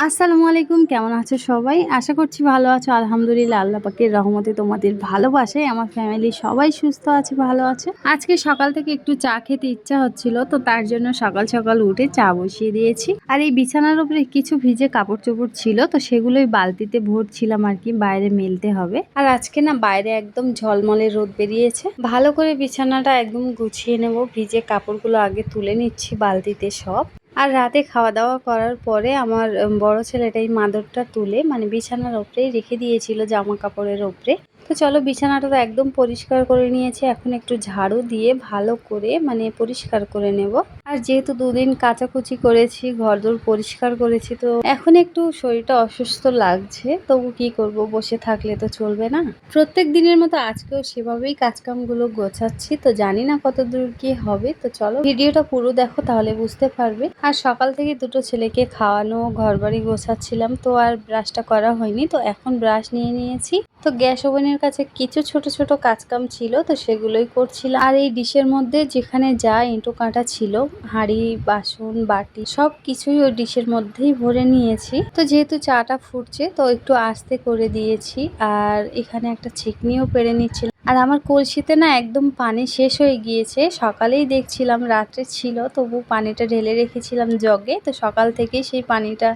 আসসালামু আলাইকুম, কেমন আছো সবাই? আশা করছি ভালো আছো। আলহামদুলিল্লাহ, আল্লাহ পাকের রহমতে তোমাদের ভালোবাসায় আমার ফ্যামিলি সবাই সুস্থ আছে, ভালো আছে। আজকে সকাল থেকে একটু চা খেতে ইচ্ছা হচ্ছিল, তো তার জন্য সকাল সকাল উঠে চা বসিয়ে দিয়েছি। আর এই বিছানার উপরে কিছু ভিজে কাপড় চোপড় ছিল, তো সেগুলোই বালতিতে ভরছিলাম আর কি, বাইরে মেলতে হবে। আর আজকে না বাইরে একদম ঝলমলে রোদ বেরিয়েছে। ভালো করে বিছানাটা একদম গুছিয়ে নেব। ভিজে কাপড়গুলো আগে তুলে নিচ্ছি বালতিতে সব। আর রাতে খাওয়া দাওয়া করার পরে আমার বড় ছেলেটা এই মাদুরটা তুলে মানে বিছানার ওপরেই রেখে দিয়েছিল জামা কাপড়ের ওপরে। তো চলো, বিছানাটা তো একদম পরিষ্কার করে নিয়েছি। এখন একটু ঝাড়ু দিয়ে ভালো করে মানে পরিষ্কার করে নেব। আর যেহেতু দুদিন কাচাকুচি করেছি, ঘরদোর পরিষ্কার করেছি, তো এখন একটু শরীরটা অসুস্থ লাগছে। তবু কি করব, বসে থাকলে তো চলবে না। প্রত্যেক দিনের মতো আজকেও সেভাবেই কাজকামগুলো গোছাচ্ছি। তো জানি না কত দূর কি হবে। তো চলো ভিডিওটা পুরো দেখো, তাহলে বুঝতে পারবে। আর সকাল থেকে দুটো ছেলেকে খাওয়ানো, ঘরবাড়ি গোছাচ্ছিলাম, তো আর ব্রাশটা করা হয়নি। তো এখন ব্রাশ নিয়ে নিয়েছি। তো গ্যাস ওভেনের কাছে কিছু ছোট ছোট কাজকাম ছিল, তো সেগুলোই করছিলাম। আর এই ডিশের মধ্যে যেখানে যা এঁটো কাঁটা ছিল, হাঁড়ি বাসন বাটি সব কিছুই ওই ডিশের মধ্যেই ভরে নিয়েছি। তো যেহেতু চাটা ফুটছে, তো একটু আস্তে করে দিয়েছি। আর এখানে একটা ছেঁকনিও পেরে নিচ্ছিলাম। আর আমার কলসিতে না একদম পানি শেষ হয়ে গিয়েছে। সকালেই দেখছিলাম, রাত্রে ছিল, তবু পানিটা ঢেলে রেখেছিলাম জগে। তো সকাল থেকেই সেই পানিটা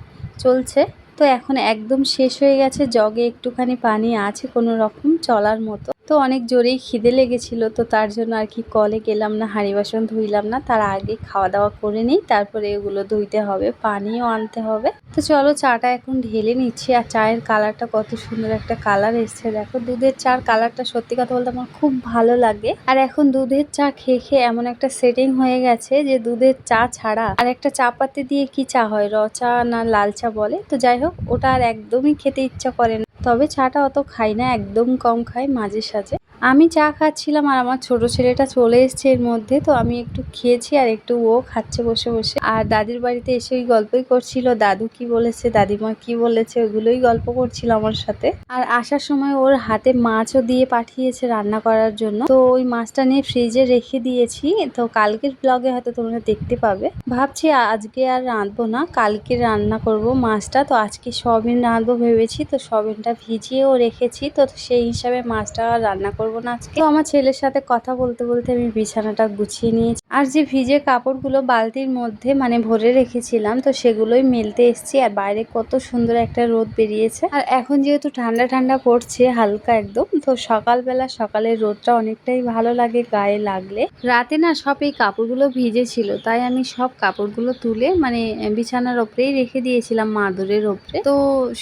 চলছে। তো এখন একদম শেষ হয়ে গেছে। জগে একটুখানি পানি আছে কোনো রকম চলার মতো। তো অনেক জোরেই খিদে লেগেছিল, তো তার জন্য আর কি কলে গেলাম না, হাঁড়ি বাসন ধুইলাম না। তার আগে খাওয়া দাওয়া করে নিই, তারপরে এগুলো ধুইতে হবে, পানিও আনতে হবে। তো চলো চাটা এখন ঢেলে নিচ্ছি। আর চায়ের কালারটা কত সুন্দর একটা কালার এসছে দেখো। দুধের চার কালারটা সত্যি কথা বলতে আমার খুব ভালো লাগে। আর এখন দুধের চা খেয়ে খেয়ে এমন একটা সেটিং হয়ে গেছে যে দুধের চা ছাড়া আর একটা চা পাতি দিয়ে কি চা হয়, র চা না লাল চা বলে, তো যাই হোক, ওটা আর একদমই খেতে ইচ্ছা করে না। তবে চাটা অত খাই না, একদম কম খাই, মাঝে সাঝে। আমি চা খাচ্ছিলাম আর আমার ছোট ছেলেটা চলে এসছে এর মধ্যে। তো আমি একটু খেয়েছি আর একটু ও খাচ্ছে বসে বসে। আর দাদির বাড়িতে এসে ওই গল্পই করছিল, দাদু কি বলেছে, দাদিমা কি বলেছে, ওগুলোই গল্প করছিল আমার সাথে। আর আসার সময় ওর হাতে মাছও দিয়ে পাঠিয়েছে রান্না করার জন্য। তো ওই মাছটা নিয়ে ফ্রিজে রেখে দিয়েছি। তো কালকের ব্লগে হয়তো তোমরা দেখতে পাবে। ভাবছি আজকে আর রাঁধবো না, কালকে রান্না করব মাছটা। তো আজকে সয়াবিন রাঁধবো ভেবেছি। তো সয়াবিনটা ভিজিয়েও রেখেছি, তো সেই হিসাবে মাছটা আর রান্না করবো না আজকে। তো আমার ছেলের সাথে কথা বলতে বলতে আমি বিছানাটা গুছিয়ে নিয়েছি। আর যে ভিজে কাপড়গুলো বালতির মধ্যে মানে ভরে রেখেছিলাম, তো সেগুলোই মেলতে এসেছি। আর বাইরে কত সুন্দর একটা রোদ বেরিয়েছে। আর এখন যেহেতু ঠান্ডা ঠান্ডা পড়ছে হালকা একদম, তো সকালবেলা সকালের রোদটা অনেকটাই ভালো লাগে গায়ে লাগলে। রাতে না সব এই কাপড়গুলো ভিজে ছিল, তাই আমি সব কাপড়গুলো তুলে মানে বিছানার ওপরেই রেখে দিয়েছিলাম, মাদুরের ওপরে। তো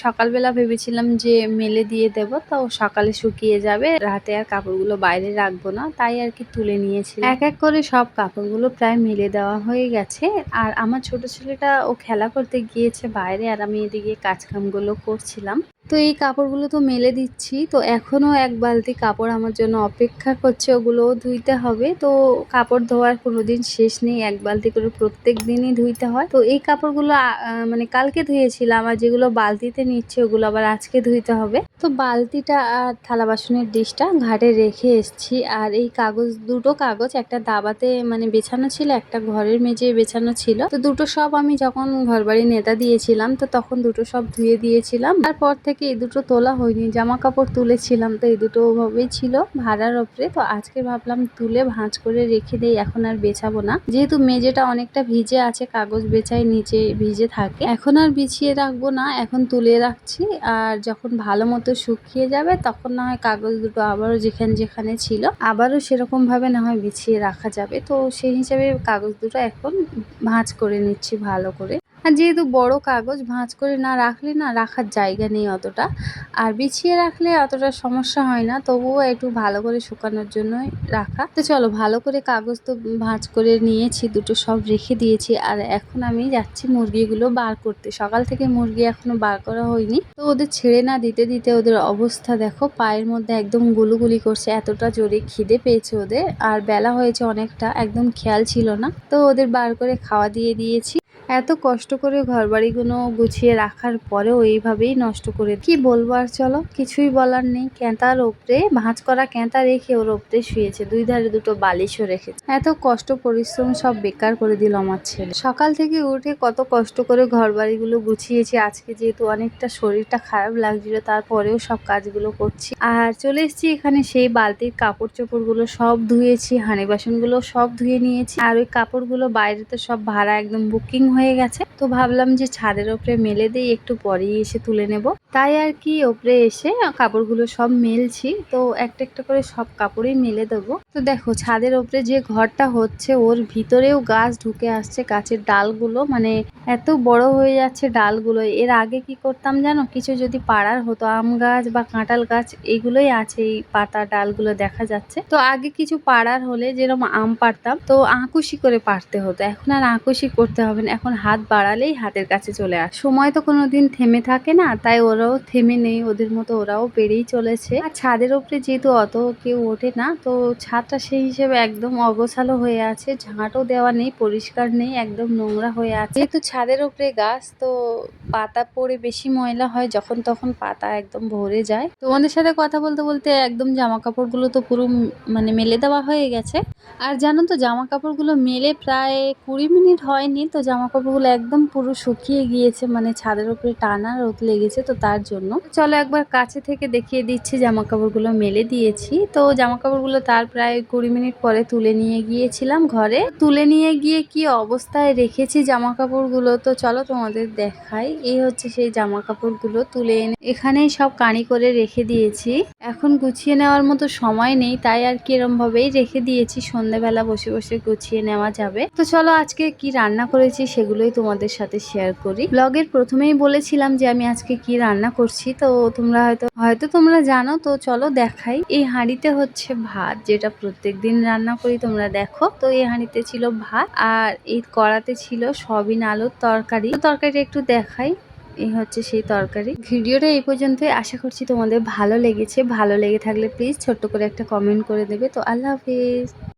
সকালবেলা ভেবেছিলাম যে মেলে দিয়ে দেব, তো সকালে শুকিয়ে যাবে, রাতে আর কাপড়গুলো বাইরে রাখবো না, তাই আর কি তুলে নিয়েছি। এক এক করে সব কাপড়গুলো প্রায় মেলে দেওয়া হয়ে গেছে। আর আমার ছোট ছেলেটা ও খেলা করতে গিয়েছে বাইরে, আর আমি এদিকে কাজকামগুলো করছিলাম। তো এই কাপড়গুলো তো মেলে দিচ্ছি। তো এখনো এক বালতি কাপড় আমার জন্য অপেক্ষা করছে, ওগুলোও ধুইতে হবে। তো কাপড় ধোয়ার কোনোদিন শেষ নেই, এক বালতি করে প্রত্যেক দিনই ধুইতে হয়। তো এই কাপড়গুলো মানে কালকে ধুয়েছিলাম, আর যেগুলো বালতিতে নিচ্ছে ওগুলো আবার আজকে ধুইতে হবে। তো বালতিটা আর থালা বাসনের ডিশটা ঘাটে রেখে এসছি। আর এই দুটো কাগজ একটা দাবাতে মানে বেছানো ছিল, একটা ঘরের মেঝে বেছানো ছিল। তো দুটো সব আমি যখন ঘরবাড়ি নেতা দিয়েছিলাম, তো তখন দুটো সব ধুয়ে দিয়েছিলাম। তারপর থেকে এই দুটো তোলা হয়নি, জামা কাপড় তুলেছিলাম, তো এই দুটো ওভাবেই ছিল ভাড়ার ওপরে। তো আজকে ভাবলাম তুলে ভাঁজ করে রেখে দেই, এখন আর বেছাবো না। যেহেতু মেঝেটা অনেকটা ভিজে আছে, কাগজ বেছাই নিচে ভিজে থাকে, এখন আর বিছিয়ে রাখবো না, এখন তুলে রাখছি। আর যখন ভালো মতো শুকিয়ে যাবে, তখন না হয় কাগজ দুটো আবারও যেখানে যেখানে ছিল আবারও সেরকম ভাবে না হয় বিছিয়ে রাখা যাবে। তো সেই হিসাবে কাগজ দুটো এখন ভাঁজ করে নিচ্ছি ভালো করে। আর যেহেতু বড় কাগজ, ভাঁজ করে না রাখলে না রাখার জায়গা নেই অতটা, আর বিছিয়ে রাখলে অতটা সমস্যা হয় না, তবুও একটু ভালো করে শুকানোর জন্যই রাখা। তো চলো, ভালো করে কাগজ তো ভাঁজ করে নিয়েছি, দুটো সব রেখে দিয়েছি। আর এখন আমি যাচ্ছি মুরগিগুলো বার করতে। সকাল থেকে মুরগি এখনো বার করা হয়নি। তো ওদের ছেড়ে না দিতে দিতে ওদের অবস্থা দেখো, পায়ের মধ্যে একদম গুলুগুলি করছে, এতটা জোরে খিদে পেয়েছে ওদের। আর বেলা হয়েছে অনেকটা, একদম খেয়াল ছিল না। তো ওদের বার করে খাওয়া দিয়ে দিয়েছি। এত কষ্ট করে ঘরবাড়িগুলো গুছিয়ে রাখার পরেও এইভাবেই নষ্ট করে, কি বলবো আর, চলো কিছুই বলার নেই। ক্যাঁতার ওপরে ভাঁজ করা ক্যাঁতা রেখে ওর ওপরে শুয়েছে, দুই ধারে দুটো বালিশও রেখেছে। এত কষ্ট পরিশ্রম সব বেকার করে দিল আমার ছেলে। সকাল থেকে উঠে কত কষ্ট করে ঘরবাড়িগুলো গুছিয়েছি। আজকে যেহেতু অনেকটা শরীরটা খারাপ লাগছিল, তারপরেও সব কাজগুলো করছি। আর চলে এসেছি এখানে, সেই বালতির কাপড় চোপড়গুলো সব ধুয়েছি, হাঁড়ি বাসনগুলো সব ধুয়ে নিয়েছি। আর ওই কাপড়গুলো বাইরে তো সব ভাড়া একদম বুকিং হয়ে গেছে, তো ভাবলাম যে ছাদের ওপরে মেলে দিই, একটু পরেই এসে তুলে নেব। তাই আর কি ওপরে এসে কাপড়গুলো সব মেলছি। তো একটা একটা করে সব কাপড়ই মেলে দেবো। তো দেখো ছাদের ওপরে যে ঘরটা হচ্ছে, ওর ভিতরেও গাছ ঢুকে আসছে। গাছের ডালগুলো মানে এত বড় হয়ে যাচ্ছে ডালগুলো। এর আগে কি করতাম জানো, কিছু যদি পাড়ার হতো, আম গাছ বা কাঁঠাল গাছ এগুলোই আছে, এই পাতা ডালগুলো দেখা যাচ্ছে। তো আগে কিছু পাড়ার হলে যেরকম আম পাড়তাম, তো আঁকুশি করে পাড়তে হতো। এখন আর আঁকুশি করতে হবে না, এখন হাত বাড়ালেই হাতের কাছে চলে আসে। সময় তো কোনোদিন থেমে থাকে না, তাই ওরাও থেমে নেই, ওদের মতো ওরাও পেরেই চলেছে। আর ছাদের উপরে যেহেতু অত কেউ ওঠে না, তো ছাদটা সেই হিসেবে একদম অগোছালো হয়ে আছে, ঝাঁটও দেওয়া নেই, পরিষ্কার নেই, একদম নোংরা হয়ে আছে। যেহেতু ছাদের উপরে গাছ, তো পাতা পড়ে বেশি ময়লা হয়, যখন তখন পাতা একদম ভরে যায়। তোমাদের সাথে কথা বলতে বলতে একদম জামা কাপড়গুলো তো পুরো মানে মেলে দেওয়া হয়ে গেছে। আর জানো তো জামা কাপড়গুলো মেলে প্রায় 20 মিনিট হয়নি, তো জামা কাপড়গুলো একদম পুরো শুকিয়ে গিয়েছে, মানে ছাদের উপরে টানা রোদ লেগেছে, তো তার জন্য চলো একবার কাছে থেকে দেখিয়ে দিচ্ছি। জামা কাপড়গুলো মেলে দিয়েছি, তো জামা কাপড়গুলো তার প্রায় 20 মিনিট পরে তুলে নিয়ে গিয়েছিলাম ঘরে। তুলে নিয়ে গিয়ে কি অবস্থায় রেখেছি জামা কাপড়গুলো, তো চলো তোমাদের দেখাই। এই হচ্ছে সেই জামা কাপড়গুলো, তুলে এনে এখানেই সব কাঁড়ি করে রেখে দিয়েছি। এখন গুছিয়ে নেওয়ার মতো সময় নেই, তাই আর কি এরম ভাবেই রেখে দিয়েছি, সন্ধ্যাবেলা বসে বসে গুছিয়ে নেওয়া যাবে। তো চলো আজকে কি রান্না করেছি সেগুলোই তোমাদের সাথে শেয়ার করি। ব্লগের প্রথমেই বলেছিলাম যে আমি আজকে কি রান্না করছি, তো তোমরা হয়তো তোমরা জানো, তো চলো দেখাই। এই হাঁড়িতে হচ্ছে ভাত, যেটা প্রত্যেকদিন রান্না করি, তোমরা দেখো। তো এই হাঁড়িতে ছিল ভাত, আর এই কড়াতে ছিল সয়াবিন আলুর তরকারি। তো তরকারিটা একটু দেখাই। এই হচ্ছে সেই তরকারি। ভিডিওটা এই পর্যন্তই, আশা করছি তোমাদের ভালো লেগেছে। ভালো লেগে থাকলে প্লিজ ছোট্ট করে একটা কমেন্ট করে দেবে। তো আল্লাহ হাফিজ।